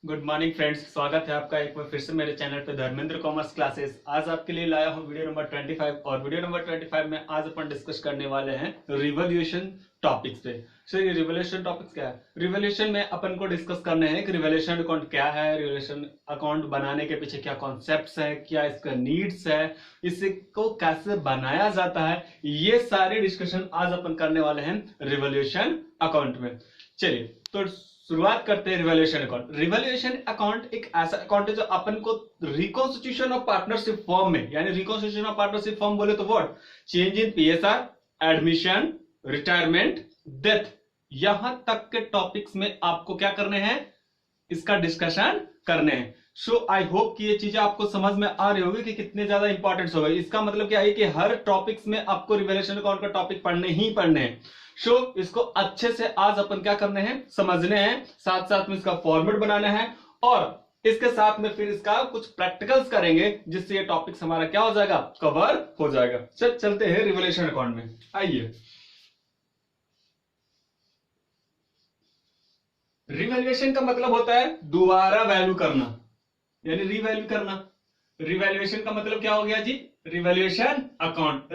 Good morning friends, स्वागत है आपका एक बार फिर से मेरे चैनल पे धर्मेंद्र कॉमर्स क्लासेस। आज आपके लिए लाया हूँ वीडियो नंबर 25 और वीडियो नंबर 25 में आज अपन डिस्कस करने वाले हैं रिवॉल्यूशन टॉपिक्स पे। सर ये रिवॉल्यूशन टॉपिक्स क्या है? रिवॉल्यूशन में अपन को डिस्कस करने हैं कि रिवॉल्यूशन अकाउंट क्या है, रिवॉल्यूशन अकाउंट बनाने के पीछे क्या कॉन्सेप्ट्स है, क्या इसका नीड्स है, इसको कैसे बनाया जाता है, ये सारे डिस्कशन आज अपन करने वाले हैं रिवॉल्यूशन अकाउंट में। चलिए तो शुरुआत करते हैं रिवॉल्यूशन अकाउंट। रिवॉल्यूशन अकाउंट एक ऐसा अकाउंट है जो अपन को रिकॉन्स्टिट्यूशन ऑफ पार्टनरशिप फॉर्म में, यानी रिकॉन्स्टिट्यूशन ऑफ पार्टनरशिप फॉर्म बोले तो what, change in PSR, admission, retirement, death, यहां तक के टॉपिक्स में आपको क्या करने हैं, इसका डिस्कशन करने हैं। सो आई होप कि ये चीजें आपको समझ में आ रही होगी कि कितने ज्यादा इंपॉर्टेंट होगा। इसका मतलब क्या है कि हर टॉपिक्स में आपको रिवॉल्यूशन अकाउंट का टॉपिक पढ़ने ही पढ़ने हैं। सो इसको अच्छे से आज अपन क्या करने हैं, समझने हैं, साथ साथ में इसका फॉर्मेट बनाना है और इसके साथ में फिर इसका कुछ प्रैक्टिकल्स करेंगे जिससे ये टॉपिक्स हमारा क्या हो जाएगा, कवर हो जाएगा। चलते हैं रिवॉल्यूशन अकाउंट में। आइए, रिवैल्यूएशन का मतलब होता है दोबारा वैल्यू करना, यानी रीवैल्यू करना। रिवैल्यूएशन का मतलब क्या हो गया जी, रिवैल्यूएशन अकाउंट।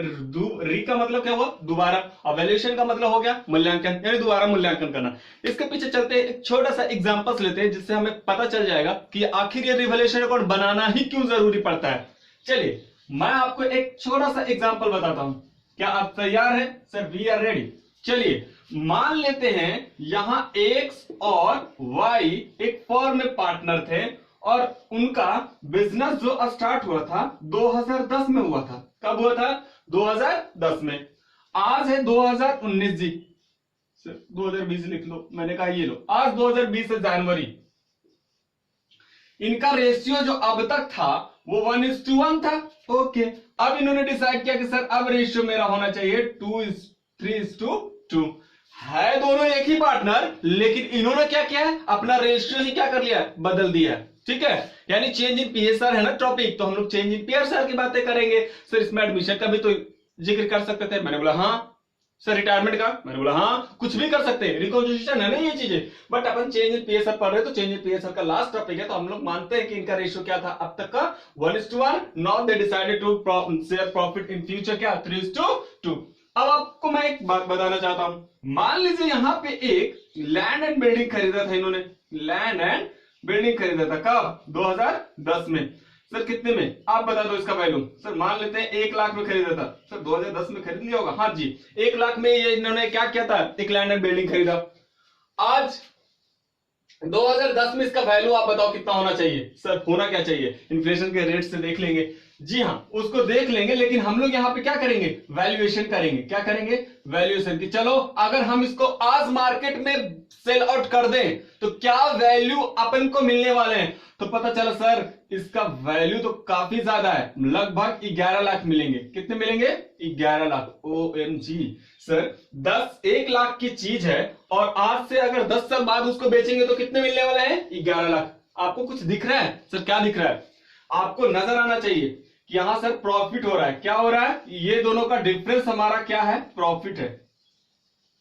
री का मतलब क्या हुआ, दोबारा, और वैल्यूएशन का मतलब हो गया मूल्यांकन, यानी दोबारा मूल्यांकन करना। इसके पीछे चलते एक छोटा सा एग्जांपल्स लेते हैं जिससे हमें पता चल जाएगा कि आखिर ये रिवैल्यूएशन अकाउंट बनाना ही क्यों जरूरी पड़ता है। चलिए मैं आपको एक छोटा सा एग्जाम्पल बताता हूं। क्या आप तैयार हैं? Sir we are ready. चलिए मान लेते हैं यहां एक्स और वाई एक फर्म में पार्टनर थे और उनका बिजनेस जो स्टार्ट हुआ था 2010 में हुआ था। कब हुआ था? 2010 में। आज है 2019 जी, 2020 लिख लो, मैंने कहा ये लो, आज 2020 है जनवरी। इनका रेशियो जो अब तक था वो 1:1 था। ओके, अब इन्होंने डिसाइड किया कि सर अब रेशियो मेरा होना चाहिए 2:3:2 है। दोनों एक ही पार्टनर, लेकिन इन्होंने क्या किया है, अपना रेशियो ही क्या कर लिया, बदल दिया है। ठीक है, यानी चेंज इन पीएसआर है ना टॉपिक, तो हम लोग चेंज इन पीएसआर की बातें करेंगे। सर इसमें एडमिशन का भी तो जिक्र कर सकते थे, मैंने बोला हाँ। सर रिटायरमेंट का, मैंने बोला हाँ, कुछ भी कर सकते हैं, रिकॉन्स्टिट्यूशन है ना ये चीजें। But upon change in PSR पढ़ रहे हैं तो चेंज इन पीएसआर का लास्ट टॉपिक है, तो हम लोग मानते हैं कि इनका रेशियो क्या था अब तक का, 1:1। Now they decided to share profit in future क्या, 3:2। अब आपको मैं एक बात बताना चाहता हूं। मान लीजिए यहां पे एक लैंड एंड बिल्डिंग खरीदा था इन्होंने, लैंड एंड बिल्डिंग खरीदा था। कब? 2010 में। सर कितने में, आप बता दो इसका वैल्यू। सर मान लेते हैं 1 लाख में खरीदा था। सर 2010 में खरीद लिया होगा, हाँ जी। 1 लाख में ये इन्होंने क्या किया था, एक लैंड एंड बिल्डिंग खरीदा। आज 2010 में इसका वैल्यू आप बताओ कितना होना चाहिए। सर होना क्या चाहिए, इन्फ्लेशन के रेट से देख लेंगे। जी हाँ, उसको देख लेंगे, लेकिन हम लोग यहाँ पे क्या करेंगे, वैल्यूएशन करेंगे। क्या करेंगे, वैल्यूएशन की। चलो अगर हम इसको आज मार्केट में सेल आउट कर दें तो क्या वैल्यू अपन को मिलने वाले हैं, तो पता चला सर इसका वैल्यू तो काफी ज्यादा है, लगभग 11 लाख मिलेंगे। कितने मिलेंगे, 11 लाख। OMG सर 1 लाख की चीज है और आज से अगर 10 साल बाद उसको बेचेंगे तो कितने मिलने वाले हैं, 11 लाख। आपको कुछ दिख रहा है? सर क्या दिख रहा है, आपको नजर आना चाहिए कि यहां सर प्रॉफिट हो रहा है। क्या हो रहा है, ये दोनों का डिफरेंस हमारा क्या है, प्रॉफिट है।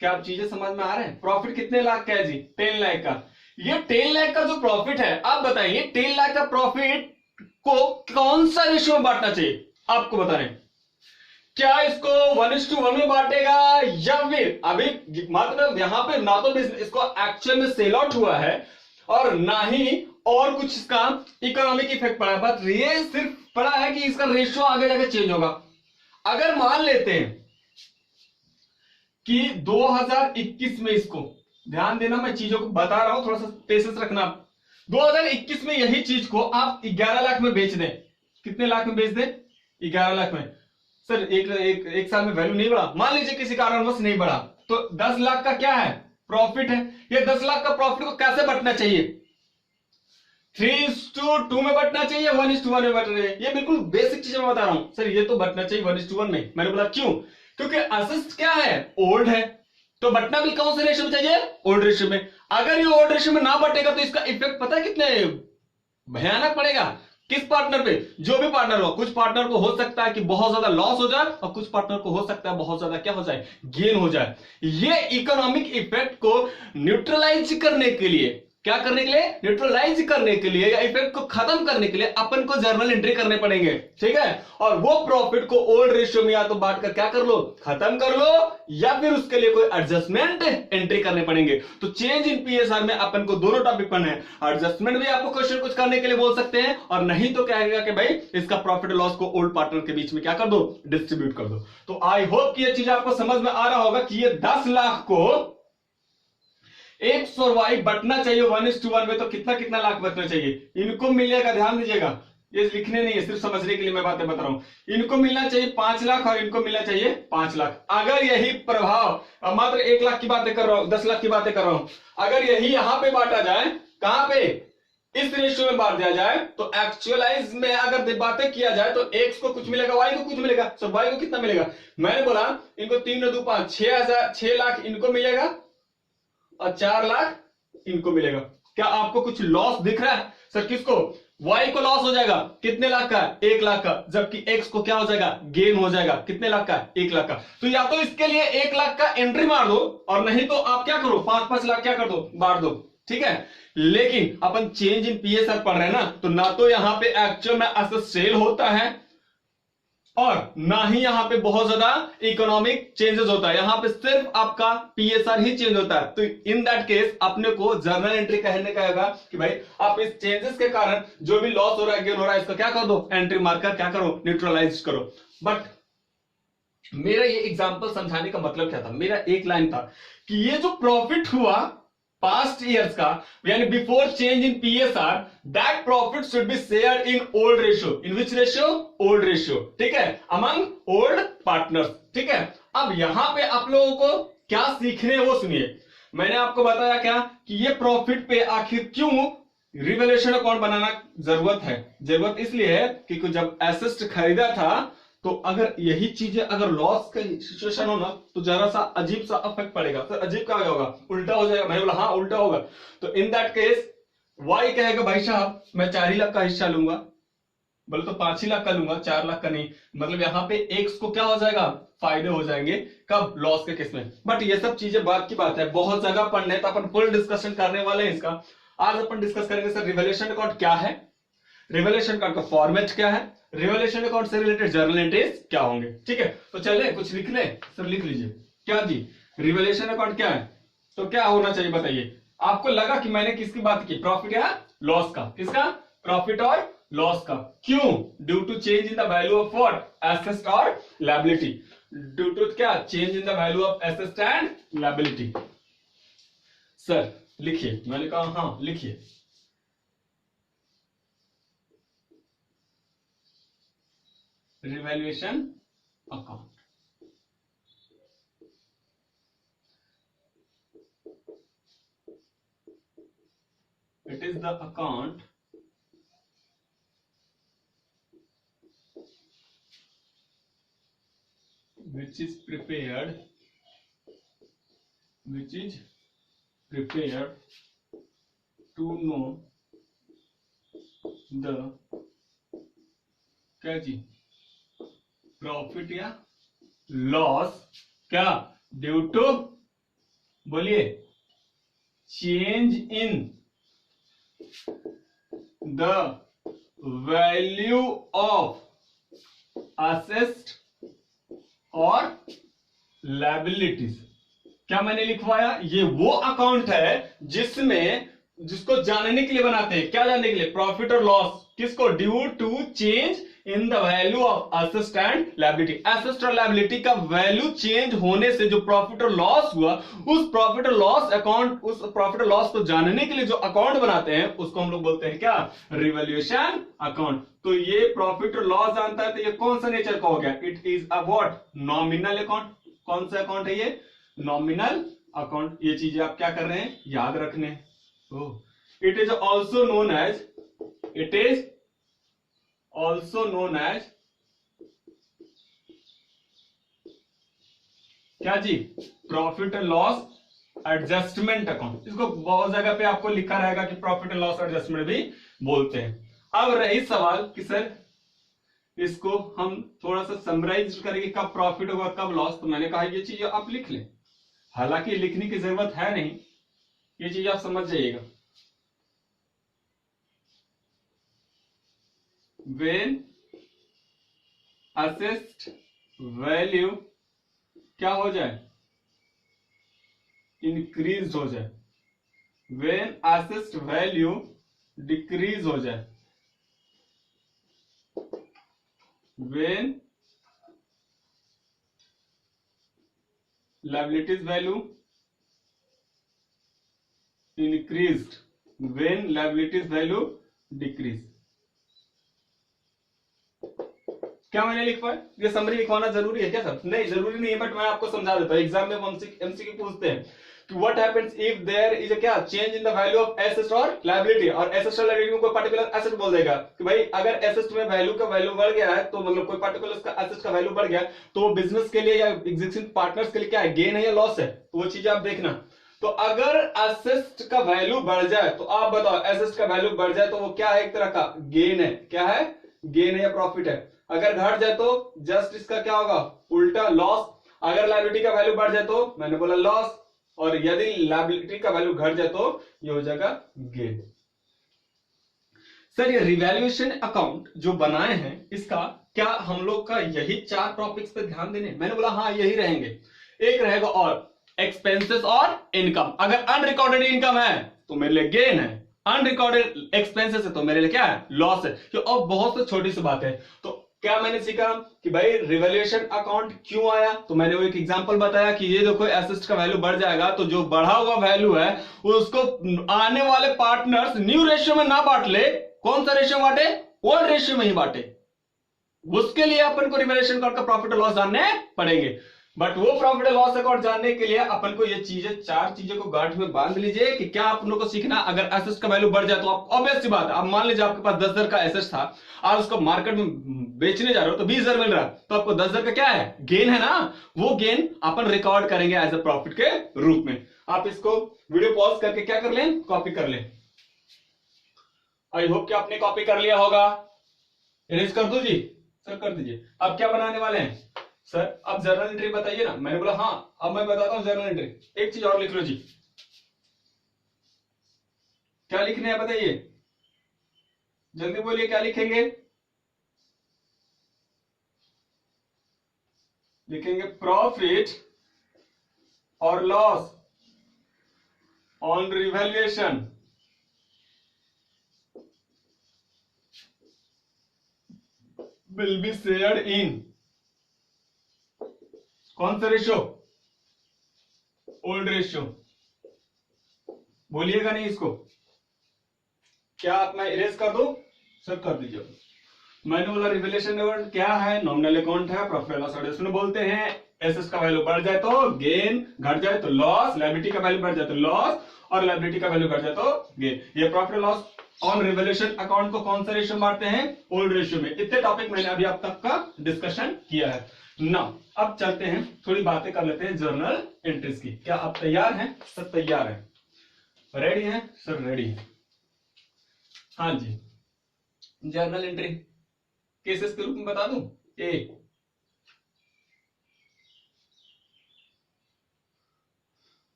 क्या आप चीजें समझ में आ रहे हैं? प्रॉफिट कितने लाख का है जी, 10 लाख का। ये 10 लाख का जो प्रॉफिट है, आप बताइए 10 लाख का प्रॉफिट को कौन सा रेशियो में बांटना चाहिए, आपको बता रहे हैं। क्या इसको 1:1 में बांटेगा या फिर अभी मतलब यहां पे ना तो इसको एक्चुअल में सेल आउट हुआ है और ना ही और कुछ इसका इकोनॉमिक इफेक्ट पड़ा है, बट ये सिर्फ पड़ा है कि इसका रेशियो आगे जाके चेंज होगा। अगर मान लेते हैं कि 2021 में, इसको ध्यान देना, मैं चीजों को बता रहा हूं, थोड़ा सा पेशेंस रखना। 2021 में यही चीज को आप 11 लाख में बेच दें, कितने लाख में बेच दें, 11 लाख में। सर एक साल में वैल्यू नहीं बढ़ा, मान लीजिए किसी कारणवश नहीं बढ़ा, तो 10 लाख का क्या है, प्रॉफिट है। ये 10 लाख का प्रॉफिट को कैसे बंटना चाहिए, 3:2 में बंटना चाहिए, 1:1 में बंटना चाहिए। ये बिल्कुल बेसिक चीज मैं बता रहा हूं। सर ये तो बंटना चाहिए 1:1 में। मैंने बोला क्यों, क्योंकि असिस्ट क्या है, ओल्ड है, तो बंटना भी कौन से रेशियो में चाहिए, ओल्ड रेशियो में। अगर ये ओल्ड रेशियो में ना बटेगा तो इसका इफेक्ट पता है कितने भयानक पड़ेगा, किस पार्टनर पे, जो भी पार्टनर हो। कुछ पार्टनर को हो सकता है कि बहुत ज्यादा लॉस हो जाए और कुछ पार्टनर को हो सकता है बहुत ज्यादा क्या हो जाए, गेन हो जाए। ये इकोनॉमिक इफेक्ट को न्यूट्रलाइज करने के लिए क्या करने के लिए, न्यूट्रलाइज करने के लिए या इफेक्ट को खत्म करने के लिए अपन को जर्नल एंट्री करने पड़ेंगे, ठीक है। और वो प्रॉफिट को ओल्ड रेशियो में या तो बांट कर क्या कर लो, खत्म कर लो, या फिर उसके लिए कोई एडजस्टमेंट एंट्री करने पड़ेंगे। तो चेंज इन पीएसआर में अपन को दोनों टॉपिक पढ़ने हैं। एडजस्टमेंट भी आपको क्वेश्चन कुछ करने के लिए बोल सकते हैं, और नहीं तो क्या कहेगा कि भाई इसका प्रॉफिट लॉस को ओल्ड पार्टनर के बीच में क्या कर दो, डिस्ट्रीब्यूट कर दो। तो आई होप कि ये चीज आपको समझ में आ रहा होगा कि ये 10 लाख को एक्स और वाई बटना चाहिए 1:1 में, तो कितना कितना लाख बचना चाहिए, इनको मिलेगा, ध्यान दीजिएगा, ये लिखने नहीं है, सिर्फ समझने के लिए मैं बातें बता रहा हूं। इनको मिलना चाहिए 5 लाख और इनको मिलना चाहिए 5 लाख। अगर यही प्रभाव, मात्र 1 लाख की बातें कर रहा हूं, 10 लाख की बातें कर रहा हूं, अगर यही यहां पे बांटा जाए, कहां पे, इस रेशियो में बांट दिया जाए, तो एक्चुअलाइज में अगर बातें किया जाए तो एक्स को कुछ मिलेगा, वाई को कुछ मिलेगा, तो वाई को कितना मिलेगा, मैंने बोला इनको 3 2 5 6 लाख इनको मिलेगा और 4 लाख इनको मिलेगा। क्या आपको कुछ लॉस दिख रहा है सर, किसको, वाई को लॉस हो जाएगा कितने लाख का, 1 लाख का, जबकि एक्स को क्या हो जाएगा, गेन हो जाएगा कितने लाख का, 1 लाख का। तो या तो इसके लिए 1 लाख का एंट्री मार दो, और नहीं तो आप क्या करो, 5-5 लाख क्या कर दो, बांट दो, ठीक है। लेकिन अपन चेंज इन पीएसआर पढ़ रहे हैं ना, तो ना तो यहां पे एक्चुअल में एसेट सेल होता है और ना ही यहां पे बहुत ज्यादा इकोनॉमिक चेंजेस होता है, यहां पे सिर्फ आपका पीएसआर ही चेंज होता है। तो इन दैट केस अपने को जर्नल एंट्री कहने का होगा कि भाई आप इस चेंजेस के कारण जो भी लॉस हो रहा है, गेन हो रहा है, इसका क्या कर दो, एंट्री मार्कर क्या करो, न्यूट्रलाइज करो। बट मेरा ये एग्जांपल समझाने का मतलब क्या था, मेरा एक लाइन था कि ये जो प्रॉफिट हुआ पास्ट ईयर्स का, यानी before change in PSR, that profit should be shared in old ratio, in which ratio, old ratio, ठीक है, अमंग ओल्ड पार्टनर्स, ठीक है। अब यहां पे आप लोगों को क्या सीखने वो सुनिए। मैंने आपको बताया क्या कि ये प्रॉफिट पे आखिर क्यों रिवैल्यूएशन अकाउंट बनाना जरूरत है, जरूरत इसलिए है कि जब एसेट खरीदा था, तो अगर यही चीजें अगर लॉस का सिचुएशन हो ना, तो जरा सा अजीब सा इफेक्ट पड़ेगा। सर अजीब क्या होगा, उल्टा हो जाएगा, मैंने बोला हाँ उल्टा होगा। तो इन दैट केस वाई कहेगा भाई साहब मैं 4 ही लाख का हिस्सा लूंगा, बोले तो 5 ही लाख का लूंगा, 4 लाख का नहीं। मतलब यहाँ पे एक्स को क्या हो जाएगा, फायदे हो जाएंगे, कब, लॉस के केस में। बट ये सब चीजें बात की बात है, बहुत जगह पढ़ने, तो अपन फुल डिस्कशन करने वाले हैं इसका। आज अपन डिस्कस करेंगे सर रिवैल्यूएशन अकाउंट क्या है, रिवैल्यूएशन अकाउंट का फॉर्मेट क्या है, रिवैल्यूएशन अकाउंट से रिलेटेड जर्नल एंट्रीज क्या होंगे, ठीक है। तो चलिए कुछ लिख ले सर, लिख लीजिए क्या जी, रिवैल्यूएशन अकाउंट क्या है, तो क्या होना चाहिए बताइए। आपको लगा कि मैंने किसकी बात की, प्रॉफिट या लॉस का, किसका, प्रॉफिट और लॉस का। क्यों, due to change in the value of what, asset और लायबिलिटी, ड्यू टू क्या, change in the value of asset and liability. Sir लिखिए, मैंने कहा हाँ लिखिए, revaluation account, it is the account which is prepared to know the क्या जी, profit या लॉस, क्या, ड्यू टू, बोलिए, change in the value of asset और लायबिलिटीज। क्या मैंने लिखवाया, ये वो अकाउंट है जिसमें, जिसको जानने के लिए बनाते हैं, क्या जानने के लिए, प्रॉफिट और लॉस, किसको, due to change in the value of asset and liability. Asset और लायबिलिटी का वैल्यू चेंज होने से जो प्रॉफिट और लॉस हुआ, उस प्रॉफिट और लॉस अकाउंट, उस प्रॉफिट और लॉस को जानने के लिए जो अकाउंट बनाते हैं उसको हम लोग बोलते हैं क्या, रिवैल्यूएशन अकाउंट। तो ये प्रॉफिट और लॉस जानता है, तो ये कौन सा नेचर का हो गया, it is a what, nominal account. कौन सा अकाउंट है ये, नॉमिनल अकाउंट। ये चीजें आप क्या कर रहे हैं, याद रखने। It is also known as, it is also known as क्या जी, profit and loss adjustment account. इसको बहुत जगह पे आपको लिखा रहेगा कि प्रॉफिट एंड लॉस एडजस्टमेंट भी बोलते हैं। अब रही सवाल कि सर इसको हम थोड़ा सा समराइज करेंगे, कब प्रॉफिट होगा कब लॉस। तो मैंने कहा ये चीज आप लिख लें, हालांकि लिखने की जरूरत है नहीं, ये चीज आप समझ जाइएगा। व्हेन असेस्ट वैल्यू क्या हो जाए, इंक्रीज हो जाए, व्हेन असेस्ट वैल्यू डिक्रीज हो जाए, when liabilities value increased, when liabilities value decrease। क्या मैंने लिखा है? ये समरी लिखवाना जरूरी है क्या सर? नहीं जरूरी नहीं है, बट मैं आपको समझा देता हूं। एग्जाम में एमसीक्यू पूछते हैं कि what happens if there is a क्या change in the value of asset और लायबिलिटी, और एसेट और लायबिलिटी में कोई पर्टिकुलर एसेट बोल देगा कि भाई अगर एसेट में वैल्यू का वैल्यू बढ़ गया है, तो मतलब कोई पर्टिकुलर उसका एसेट का वैल्यू बढ़ गया, तो बिजनेस के लिए या एग्जिस्टिंग पार्टनर्स के लिए क्या है, गेन है या लॉस है, तो वो चीजें आप देखना। तो अगर एसेट का वैल्यू बढ़ जाए, तो आप बताओ एसेट का वैल्यू बढ़ जाए तो वो क्या है, एक तरह का गेन है, क्या है, गेन है या प्रॉफिट है। अगर घट जाए तो जस्ट इसका क्या होगा, उल्टा लॉस। अगर लायबिलिटी का वैल्यू बढ़ जाए तो मैंने बोला लॉस, और यदि लायबिलिटी का वैल्यू घट जाए तो ये हो जाएगा गेन। सर ये रिवैल्यूएशन अकाउंट जो बनाए हैं, इसका क्या हम लोग का यही 4 टॉपिक्स पे ध्यान देने? मैंने बोला हाँ यही रहेंगे। एक रहेगा और एक्सपेंसेस और इनकम। अगर अनरिकॉर्डेड इनकम है तो मेरे लिए गेन है, अनरिकॉर्डेड एक्सपेंसेस है तो मेरे लिए क्या है, लॉस है। तो अब बहुत सी छोटी सी बात है। तो क्या मैंने सीखा कि भाई रिवैल्यूएशन अकाउंट क्यों आया, तो मैंने वो एक एग्जांपल बताया कि ये देखो एसेट का वैल्यू बढ़ जाएगा, तो जो बढ़ा हुआ वैल्यू है उसको आने वाले पार्टनर्स न्यू रेशियो में ना बांट ले। कौन सा रेशियो बांटे, ओल्ड रेशियो में ही बांटे। उसके लिए अपन को रिवैल्यूएशन अकाउंट का प्रॉफिट और लॉस जानने पड़ेंगे। बट वो प्रॉफिट और लॉस अकाउंट जानने के लिए अपन को ये चीजें 4 चीजों को गांठ में बांध लीजिए कि क्या आप लोगों को सीखना। अगर एसेट का वैल्यू बढ़ जाए तो आप ऑब्वियस सी बात है, आप मान लीजिए आपके पास 10,000 का एसेट था, आप उसको मार्केट में बेचने जा रहे हो तो 20,000 मिल रहा है, तो आपको 10,000 का क्या है, गेन है ना। वो गेन अपन रिकॉर्ड करेंगे एज ए प्रॉफिट के रूप में। आप इसको वीडियो पॉज करके क्या कर लें, कॉपी कर लें। आई होप कि आपने कॉपी कर लिया होगा। इरेज कर दो जी, सर कर दीजिए। अब क्या बनाने वाले हैं सर, अब जर्नल एंट्री बताइए ना। मैंने बोला हाँ, अब मैं बताता हूं जर्नल एंट्री। एक चीज और लिख लो जी, क्या लिखने हैं बताइए, जल्दी बोलिए क्या लिखेंगे। लिखेंगे प्रॉफिट और loss on revaluation will be shared in कौन सा रेशियो, ओल्ड रेशियो। बोलिएगा नहीं इसको, क्या आप मैं इरेज कर दूं, सर कर दीजिए। मैंने बोला रिवैल्यूएशन अकाउंट क्या है, नॉमिनल अकाउंट है, प्रॉफिट लॉस अकाउंट इसमें बोलते हैं। एसेट्स का वैल्यू बढ़ जाए तो गेन, घट जाए तो लॉस, लायबिलिटी का वैल्यू बढ़ जाए तो लॉस, और लायबिलिटी का वैल्यू घट जाए तो गेन। ये profit loss on revaluation account को कौन सा रेशियो बांटते हैं, ओल्ड रेशियो में। इतने टॉपिक मैंने अभी अब तक का डिस्कशन किया है ना। अब चलते हैं, थोड़ी बातें कर लेते हैं जर्नल एंट्रीज की। क्या आप तैयार हैं सर? तैयार है, रेडी हैं सर? रेडी है, हाँ जी। जर्नल एंट्री केसेस के रूप में बता दूं। ए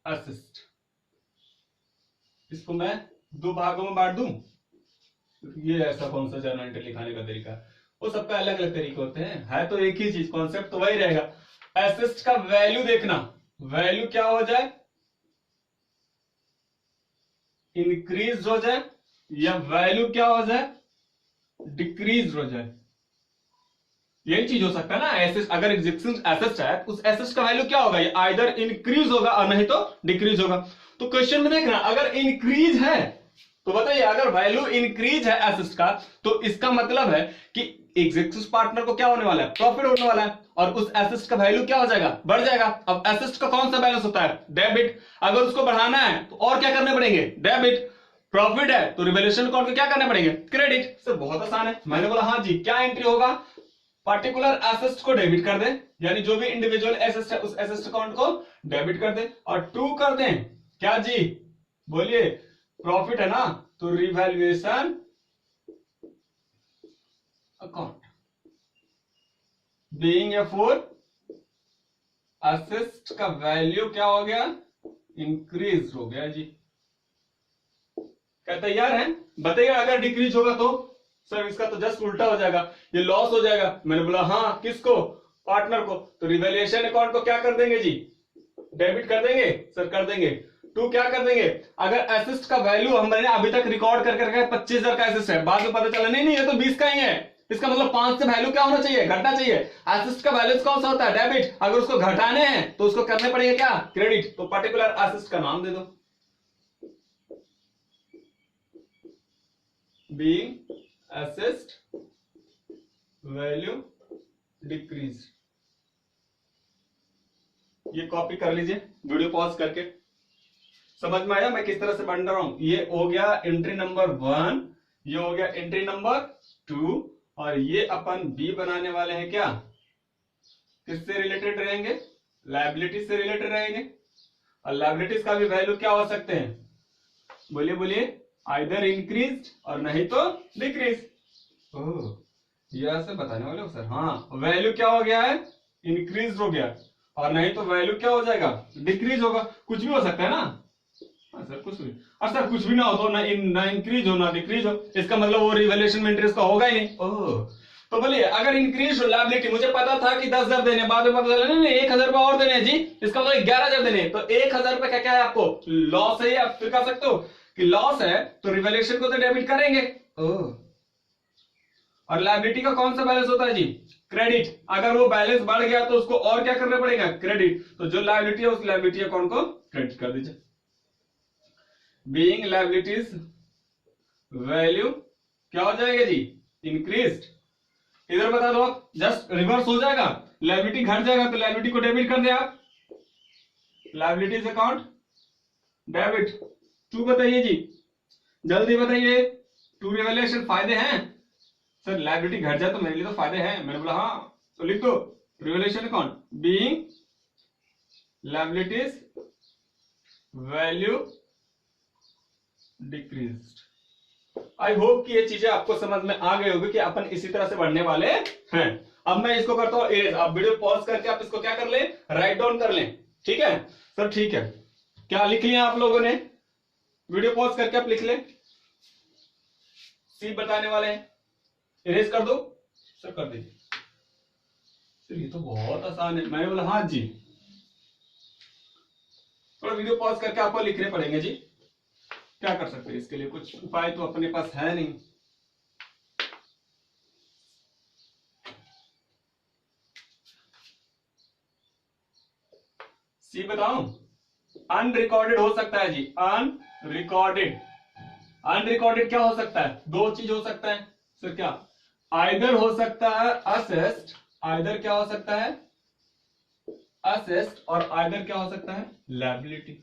असिस्ट, इसको मैं 2 भागों में बांट दूं। ये ऐसा कौन सा जर्नल एंट्री लिखाने का तरीका, वो सबका अलग अलग तरीके होते हैं, है तो एक ही चीज, कॉन्सेप्ट तो वही रहेगा। एसेट का वैल्यू देखना, वैल्यू क्या हो जाए, इंक्रीज हो जाए, या वैल्यू क्या हो जाए, डिक्रीज हो जाए। यही चीज हो सकता है ना। एसेट अगर एग्जिस्टिंग एसेट है उस एसेट का वैल्यू क्या होगा, आइदर इंक्रीज होगा और नहीं तो डिक्रीज होगा। तो क्वेश्चन में देखना, अगर इंक्रीज है तो बताइए, अगर वैल्यू इंक्रीज है एसेट का तो इसका मतलब है कि एग्जिस्टिंग पार्टनर को क्या होने वाला है, प्रॉफिट होने वाला है, और उस एसेट का वैल्यू क्या हो जाएगा, बढ़ जाएगा। अब एसेट का कौन सा बैलेंस होता है, डेबिट। अगर उसको बढ़ाना है तो और क्या करने पड़ेंगे, डेबिट। प्रॉफिट है तो रिवैल्यूएशन अकाउंट को क्या करने पड़ेंगे, क्रेडिट। सर बहुत आसान है। मैंने बोला हाँ जी, क्या एंट्री होगा, पार्टिकुलर एसेट को डेबिट कर दें, यानी जो भी इंडिविजुअल एसेट है उस एसेट अकाउंट को डेबिट कर दें, और 2 कर दें क्या जी, बोलिए, प्रॉफिट है ना, तो revaluation account being a four asset का वैल्यू क्या हो गया, इंक्रीज हो गया जी। क्या तैयार हैं? बताइए अगर डिक्रीज होगा तो सर इसका तो जस्ट उल्टा हो जाएगा, ये लॉस हो जाएगा। मैंने बोला हाँ, किसको? पार्टनर को। तो रिवैल्यूएशन अकाउंट को क्या कर देंगे जी? डेबिट कर देंगे सर, कर देंगे। टू क्या कर देंगे? अगर एसेस्ट का वैल्यू हमने अभी तक रिकॉर्ड करके रखा है 25,000 का एसेस्ट है, बाद में पता चला नहीं नहीं ये तो 20 का ही है, इसका मतलब 5 से वैल्यू क्या होना चाहिए? घटना चाहिए। एसेस्ट का वैल्यू कौन सा होता है? डेबिट। अगर उसको घटाने हैं तो उसको करने पड़ेगा क्या? क्रेडिट। तो पर्टिकुलर एसेस्ट का नाम दे दो, बीइंग एसेस्ट वैल्यू डिक्रीज। ये कॉपी कर लीजिए वीडियो पॉज करके। समझ में आया मैं किस तरह से बन रहा हूं? ये हो गया एंट्री नंबर 1, ये हो गया एंट्री नंबर 2, और ये अपन बी बनाने वाले हैं क्या? किससे रिलेटेड रहेंगे? लायबिलिटी से रिलेटेड रहेंगे। और लायबिलिटीज का भी वैल्यू क्या हो सकते हैं? बोलिए बोलिए। आइदर इंक्रीज और नहीं तो डिक्रीज। ओह, ये ऐसे बताने वाले हो सर? हाँ, वैल्यू क्या हो गया है? इंक्रीज हो गया, और नहीं तो वैल्यू क्या हो जाएगा? डिक्रीज होगा। कुछ भी हो सकता है ना? हाँ सर, कुछ भी। और सर कुछ भी ना हो तो ना इंक्रीज हो ना डिक्रीज हो, इसका मतलब वो रिवैल्यूएशन में इंटरेस्ट का होगा ही नहीं। ओह, तो बोलिए अगर इंक्रीज हो लायबिलिटी, मुझे पता था कि 10,000 देने, बाद में पता चला नहीं 1,000 रुपए और देने जी, इसका मतलब 11,000 देने। तो 1,000 रुपए क्या क्या है आपको? लॉस है। आप फिर कह सकते हो कि लॉस है तो रिवैल्यूएशन को तो डेबिट करेंगे। ओह, और लायबिलिटी का कौन सा बैलेंस होता है जी? क्रेडिट। अगर वो बैलेंस बढ़ गया तो उसको और क्या करना पड़ेगा? क्रेडिट। तो जो लायबिलिटी है उस लायबिलिटी अकाउंट को क्रेडिट कर दीजिए। बीइंग लायबिलिटीज वैल्यू क्या हो जाएगा जी? इंक्रीज्ड। इधर बता दो आप, जस्ट रिवर्स हो जाएगा। लायबिलिटी घट जाएगा तो लायबिलिटी को डेबिट कर दे आप, लायबिलिटीज अकाउंट डेबिट। टू बताइए जी, जल्दी बताइए। टू रिवैल्यूएशन फायदे हैं सर? लायबिलिटी घट जाए तो मेरे लिए तो फायदे हैं। मैंने बोला हाँ, तो लिख दो revaluation account being liabilities value decreased. आई होप कि ये चीजें आपको समझ में आ गई होगी कि अपन इसी तरह से बढ़ने वाले हैं। अब मैं इसको करता हूं एज। आप वीडियो पॉज करके आप इसको क्या कर लें? राइट डाउन कर लें। ठीक है सर? ठीक है, क्या लिख लिया आप लोगों ने? वीडियो पॉज करके आप लिख लें। सी बताने वाले हैं, इरेज कर दो सर, कर दीजिए सर। ये तो बहुत आसान है। मैंने बोला हाँ जी, थोड़ा वीडियो पॉज करके आपको लिखने पड़ेंगे जी। क्या कर सकते हैं इसके लिए? कुछ उपाय तो अपने पास है नहीं। सी बताऊं? अनरिकॉर्डेड हो सकता है जी, अनरिकॉर्डेड। अनरिकॉर्डेड क्या हो सकता है? दो चीज हो सकता है सर। क्या? आइदर हो सकता है असेस्ट, आइदर क्या हो सकता है? असेस्ट, और आइदर क्या हो सकता है? लायबिलिटी।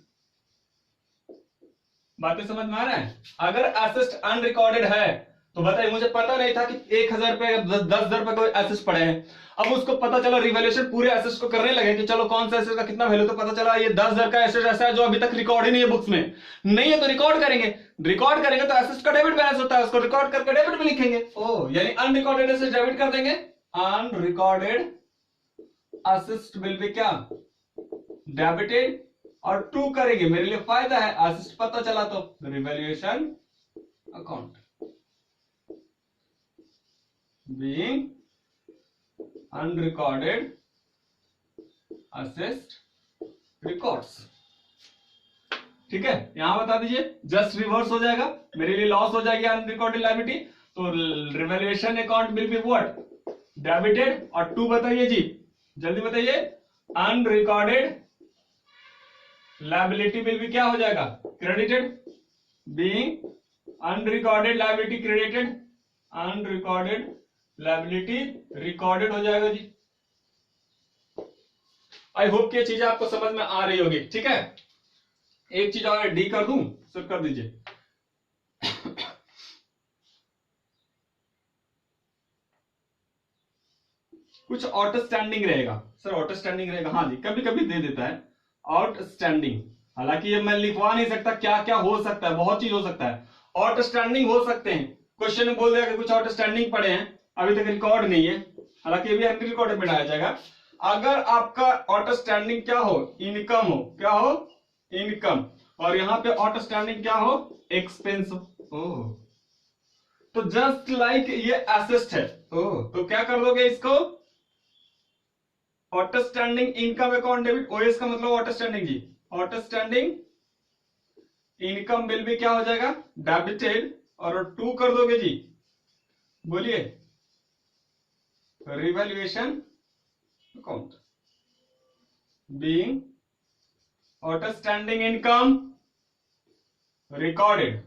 बातें समझ में आ रहा है? अगर असेस्ट अनरिकॉर्डेड है तो बताइए, मुझे पता नहीं था कि 1,000 रुपए 10,000 रुपए को एसेस्ट पड़े हैं। अब उसको पता चला, रिवैल्यूएशन पूरे एसेस्ट को करने लगे कि चलो कौन सा एसेट का कितना वैल्यू, तो पता चला ये 10,000 का एसेट ऐसा है जो अभी तक रिकॉर्ड ही नहीं है बुक्स में। नहीं है तो रिकॉर्ड करेंगे, रिकॉर्ड करेंगे तो एसेट का डेबिट बैलेंस होता है, उसको रिकॉर्ड करके डेबिट में लिखेंगे। ओह, यानी अनरिकॉर्डेड एसेट डेबिट कर देंगे। अनरिकॉर्डेड असेस्ट विल बी क्या? डेबिटेड। और टू करेंगे, मेरे लिए फायदा है, असेस्ट पता चला तो revaluation account being unrecorded asset records. ठीक है, यहां बता दीजिए, जस्ट रिवर्स हो जाएगा, मेरे लिए लॉस हो जाएगी अनरिकॉर्डेड लायबिलिटी, तो revaluation account will be what? Debited. और टू बताइए जी, जल्दी बताइए। अनरिकॉर्डेड लायबिलिटी विल भी क्या हो जाएगा? Credited. Being unrecorded liability credited, unrecorded liability recorded हो जाएगा जी। आई होप कि ये चीजें आपको समझ में आ रही होगी। ठीक है, एक चीज और डी कर दूं सर? कर दीजिए। कुछ आउटस्टैंडिंग रहेगा सर, आउटस्टैंडिंग रहेगा। हाँ जी, कभी कभी दे देता है आउटस्टैंडिंग। हालांकि ये मैं लिखवा नहीं सकता क्या क्या हो सकता है, बहुत चीज हो सकता है। आउटस्टैंडिंग हो सकते हैं, क्वेश्चन में बोल दिया कि कुछ आउटस्टैंडिंग पड़े हैं, अभी तक रिकॉर्ड नहीं है, हालांकि ये भी अनरिकॉर्डेड में आया जाएगा। अगर आपका आउटस्टैंडिंग क्या हो? इनकम हो। क्या हो? इनकम। और यहां पे आउटस्टैंडिंग क्या हो? एक्सपेंस हो। ओह, तो जस्ट लाइक ये असिस्ट है। ओह, तो क्या कर दोगे इसको, outstanding income account debit, OS का मतलब आउटस्टैंडिंग जी, आउटस्टैंडिंग इनकम बिल भी क्या हो जाएगा, डेबिटेड, और 2 कर दोगे जी, बोलिए, revaluation account being outstanding income recorded.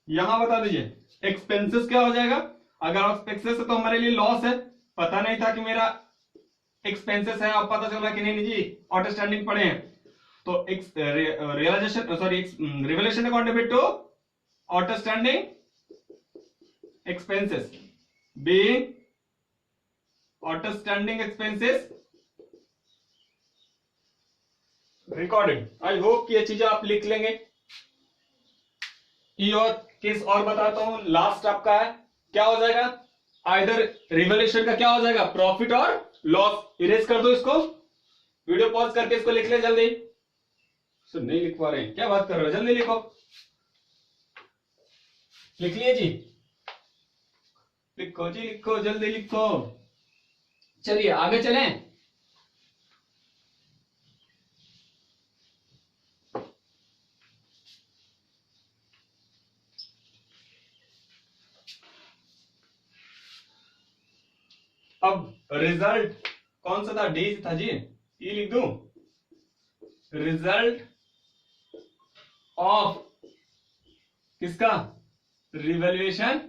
यहां बता दीजिए एक्सपेंसेस क्या हो जाएगा, अगर एक्सपेंसेस है तो हमारे लिए लॉस है, पता नहीं था कि मेरा एक्सपेंसेस है, अब पता चला कि नहीं जी आउटस्टैंडिंग पड़े हैं, तो realization sorry revaluation account debit to outstanding expenses being outstanding expenses recorded। I hope कि ये चीजें आप लिख लेंगे। ई और केस और बताता हूं, लास्ट आपका है, क्या हो जाएगा, आइदर रिवैल्यूएशन का क्या हो जाएगा, प्रॉफिट और लॉस। इरेज कर दो इसको, वीडियो पॉज करके इसको लिख ले जल्दी। सर नहीं लिख पा रहे हैं, क्या बात कर रहे हो, जल्दी लिखो, लिख लिए जी, लिखो जी लिखो, जल्दी लिखो। चलिए आगे चलें। अब रिजल्ट कौन सा था, डी था जी, ई लिख दूं, रिजल्ट ऑफ किसका, रिवैल्यूएशन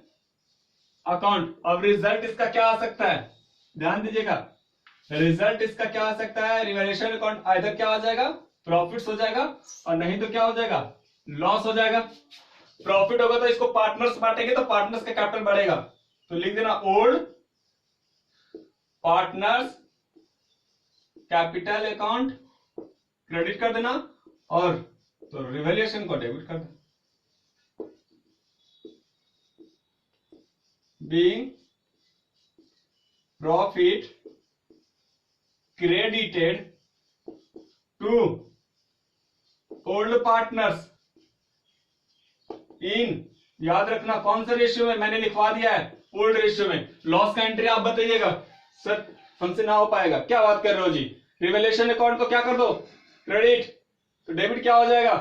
अकाउंट। अब रिजल्ट इसका क्या आ सकता है, ध्यान दीजिएगा, रिजल्ट इसका क्या आ सकता है, रिवैल्यूएशन अकाउंट आइदर क्या हो जाएगा, प्रॉफिट्स हो जाएगा, और नहीं तो क्या हो जाएगा, लॉस हो जाएगा। प्रॉफिट होगा तो इसको पार्टनर्स बांटेंगे तो पार्टनर्स का कैपिटल बढ़ेगा, तो लिख देना old partners capital account credit कर देना, और तो रिवैल्यूएशन को डेबिट कर देना, being profit credited to old partners in, याद रखना कौन सा रेशियो में, मैंने लिखवा दिया है ओल्ड रेशियो में। लॉस का एंट्री आप बताइएगा, सर हमसे ना हो पाएगा, क्या बात कर रहे हो जी, रिवैल्यूएशन अकाउंट को क्या कर दो, क्रेडिट, तो डेबिट क्या हो जाएगा,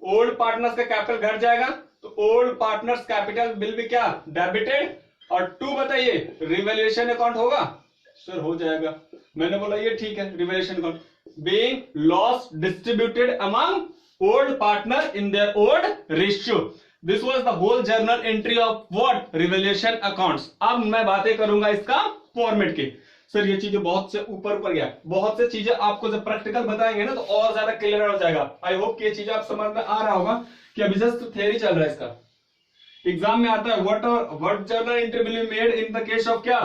ओल्ड पार्टनर्स का कैपिटल घट जाएगा, तो ओल्ड पार्टनर्स कैपिटल बिल भी क्या, डेबिटेड, और 2 बताइए रिवैल्यूएशन अकाउंट होगा, सर हो जाएगा, मैंने बोला ये ठीक है, revaluation account being loss distributed among old partner in their old ratio. This was the whole journal entry of what, revaluation accounts. अब मैं बातें करूंगा इसका फॉर्मेट की। सर ये चीजें बहुत से ऊपर गया, बहुत से चीजें आपको जब प्रैक्टिकल बताएंगे ना तो और ज्यादा क्लियर हो जाएगा। आई होप कि ये चीजें आप समझ में आ रहा होगा कि अभी जस्ट थ्योरी चल रहा है इसका, एग्जाम में आता है what journal entry will be made in the case of क्या,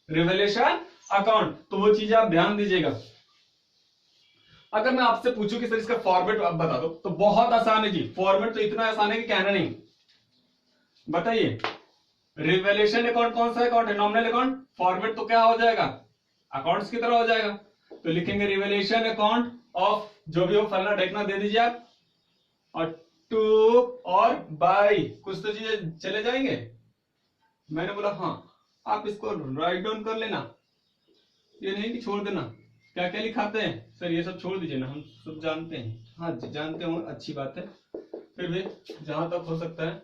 रिवैल्यूएशन अकाउंट, तो वो चीजें आप ध्यान दीजिएगा। अगर मैं आपसे पूछूं कि सर इसका फॉर्मेट आप बता दो, तो बहुत आसान है जी, फॉर्मेट तो इतना आसान है कि कहना नहीं। बताइए रिवैल्यूएशन अकाउंट कौन सा अकाउंट है, नॉमिनल अकाउंट, फॉर्मेट तो क्या हो जाएगा, अकाउंट्स की तरह हो जाएगा, तो लिखेंगे रिवैल्यूएशन अकाउंट ऑफ जो भी हो फलना ढेकना दे दीजिए आप, और टू और बाई कुछ तो चीजें चले जाएंगे। मैंने बोला हाँ आप इसको राइट डाउन कर लेना, ये नहीं कि छोड़ देना, क्या क्या लिखाते हैं सर ये सब छोड़ दीजिए ना, हम सब जानते हैं, हाँ जानते हो अच्छी बात है, फिर भी जहां तक हो सकता है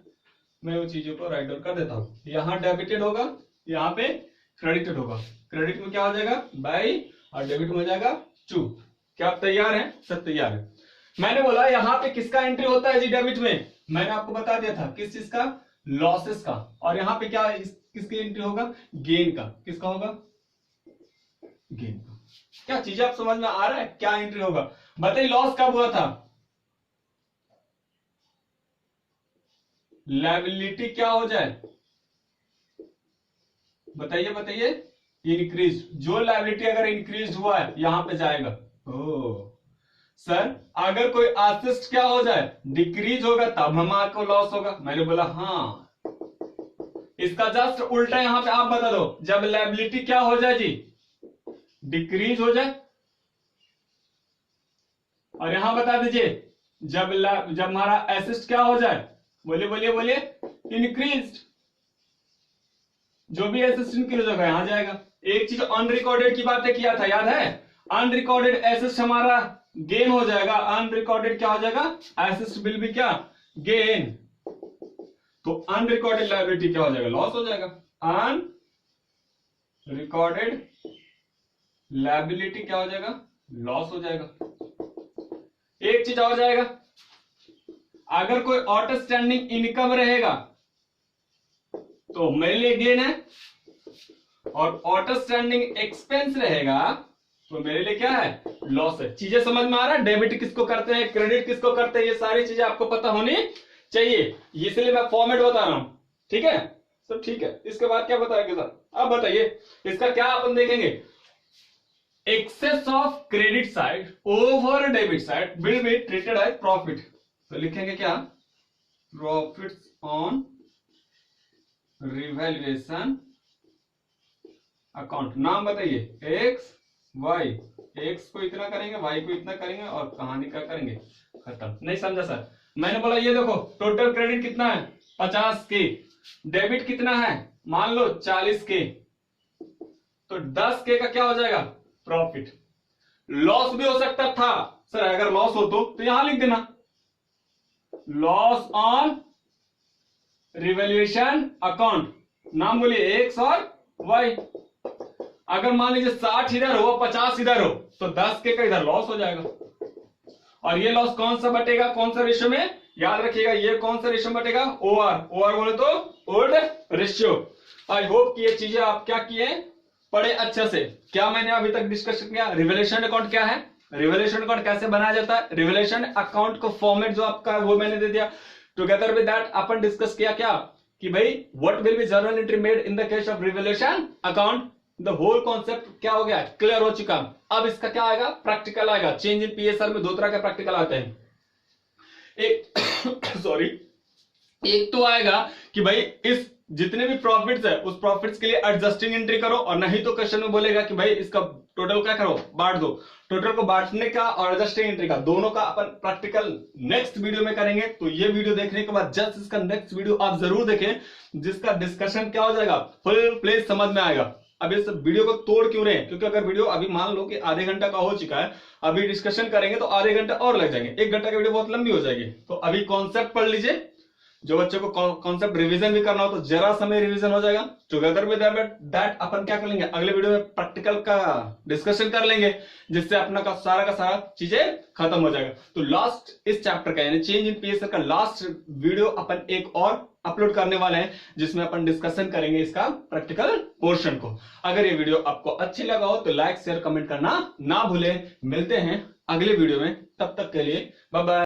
मैं वो चीजों को राइट डाउन कर देता हूँ। यहाँ डेबिटेड होगा, यहाँ पे क्रेडिटेड होगा, क्रेडिट में क्या हो जाएगा बाई, और डेबिट में हो जाएगा टू। क्या आप तैयार हैं, सब तैयार है। मैंने बोला यहाँ पे किसका एंट्री होता है जी डेबिट में, मैंने आपको बता दिया था किस चीज का, लॉसेस का, और यहाँ पे क्या किसकी एंट्री होगा, गेन का, किसका होगा, गेन का। क्या चीजें आप समझ में आ रहा है, क्या एंट्री होगा, बताइए लॉस कब हुआ था, लायबिलिटी क्या हो जाए, बताइए बताइए, इंक्रीज, जो लायबिलिटी अगर इंक्रीज हुआ है यहां पे जाएगा। ओ सर अगर कोई असिस्ट क्या हो जाए, डिक्रीज होगा तब हमारे लॉस होगा, मैंने बोला हाँ, इसका जस्ट उल्टा यहां पे आप बता दो, जब लायबिलिटी क्या हो जाए जी, डिक्रीज हो जाए, और यहां बता दीजिए जब हमारा एसिस्ट क्या हो जाए, बोलिए बोलिए बोलिए, इंक्रीज, जो भी एसेट्स इंक्रीज होगा यहां जाएगा। एक चीज अनरिकॉर्डेड की बातें किया था, याद है? अनरिकॉर्डेड एसेट्स हमारा गेन हो जाएगा, अनरिकॉर्डेड क्या हो जाएगा? एसेट्स विल बी क्या? गेन। तो अनरिकॉर्डेड लायबिलिटी क्या हो जाएगा? लॉस हो जाएगा। अनरिकॉर्डेड लायबिलिटी क्या हो जाएगा? लॉस हो जाएगा। एक चीज और जाएगा, अगर कोई आउटस्टैंडिंग इनकम रहेगा तो मेरे लिए गेन है, और आउटस्टैंडिंग एक्सपेंस रहेगा तो मेरे लिए क्या है? लॉस है। चीजें समझ में आ रहा है? डेबिट किसको करते हैं, क्रेडिट किसको करते हैं, ये सारी चीजें आपको पता होनी चाहिए, इसलिए मैं फॉर्मेट बता रहा हूं। ठीक है, सब ठीक है। इसके बाद क्या बताएंगे सर? अब बताइए इसका क्या अपन देखेंगे। Excess of credit side over debit side will be treated as profit. तो लिखेंगे क्या? Profits on revaluation account. नाम बताइए, एक्स वाई, एक्स को इतना करेंगे, वाई को इतना करेंगे, और कहानी क्या करेंगे? खत्म। नहीं समझा सर? मैंने बोला ये देखो, टोटल क्रेडिट कितना है? 50 के। डेबिट कितना है? मान लो 40 के। तो 10 के का क्या हो जाएगा? प्रॉफिट। लॉस भी हो सकता था सर, अगर लॉस हो तो यहां लिख देना, लॉस ऑन रिवैल्यूएशन अकाउंट। नाम बोलिए, एक्स और वाई। अगर मान लीजिए 60 इधर हो, 50 इधर हो, तो 10 के का इधर लॉस हो जाएगा। और ये लॉस कौन सा बटेगा, कौन सा रेशियो में? याद रखिएगा, ये कौन सा रेशियो बटेगा? ओआर। ओआर बोले तो ओल्ड रेशियो। आई होप कि ये चीजें आप क्या किए, पढ़े अच्छे से। क्या मैंने अभी तक डिस्कशन किया? रिवैल्यूएशन अकाउंट क्या है, रिवैल्यूएशन अकाउंट कैसे बनाया जाता है, रिवैल्यूएशन अकाउंट को फॉर्मेट जो आपका वो मैंने दे दिया। टुगेदर विद दैट अपन डिस्कस किया क्या कि भाई what will be journal entry made in the case of revaluation account. The whole concept क्या हो गया? क्लियर हो चुका। अब इसका क्या आएगा? प्रैक्टिकल आएगा। चेंज इन पीएसआर में दो तरह के प्रैक्टिकल आते हैं। एक सॉरी, एक तो आएगा कि भाई इस जितने भी प्रॉफिट्स है उस प्रॉफिट्स के लिए एडजस्टिंग एंट्री करो, और नहीं तो क्वेश्चन में बोलेगा कि भाई इसका टोटल क्या करो? बांट दो। टोटल को बांटने का और एडजस्टिंग एंट्री का दोनों का अपन प्रैक्टिकल नेक्स्ट वीडियो में करेंगे। तो ये वीडियो देखने के बाद जस्ट इसका नेक्स्ट वीडियो आप जरूर देखें, जिसका डिस्कशन क्या हो जाएगा? फुल प्लेज समझ में आएगा। अब इस वीडियो को तोड़ क्यों रहे हैं? क्योंकि अगर वीडियो अभी मान लो कि आधे घंटा का हो चुका है, अभी डिस्कशन करेंगे तो आधे घंटा और लग जाएंगे, 1 घंटा की वीडियो बहुत लंबी हो जाएगी। तो अभी कॉन्सेप्ट पढ़ लीजिए, जो बच्चों को कॉन्सेप्ट रिवीजन भी करना हो तो जरा समय रिवीजन हो जाएगा। टुगेदर विद दैट अपन क्या कर लेंगे, अगले वीडियो में प्रैक्टिकल का डिस्कशन कर लेंगे, जिससे अपना का सारा चीजें खत्म हो जाएगा। तो लास्ट इस चैप्टर का यानी चेंज इन पीएसआर का लास्ट वीडियो अपन एक और अपलोड करने वाले हैं, जिसमें अपन डिस्कशन करेंगे इसका प्रैक्टिकल पोर्शन को। अगर ये वीडियो आपको अच्छी लगा हो तो लाइक शेयर कमेंट करना ना भूलें। मिलते हैं अगले वीडियो में, तब तक के लिए बाय बाय।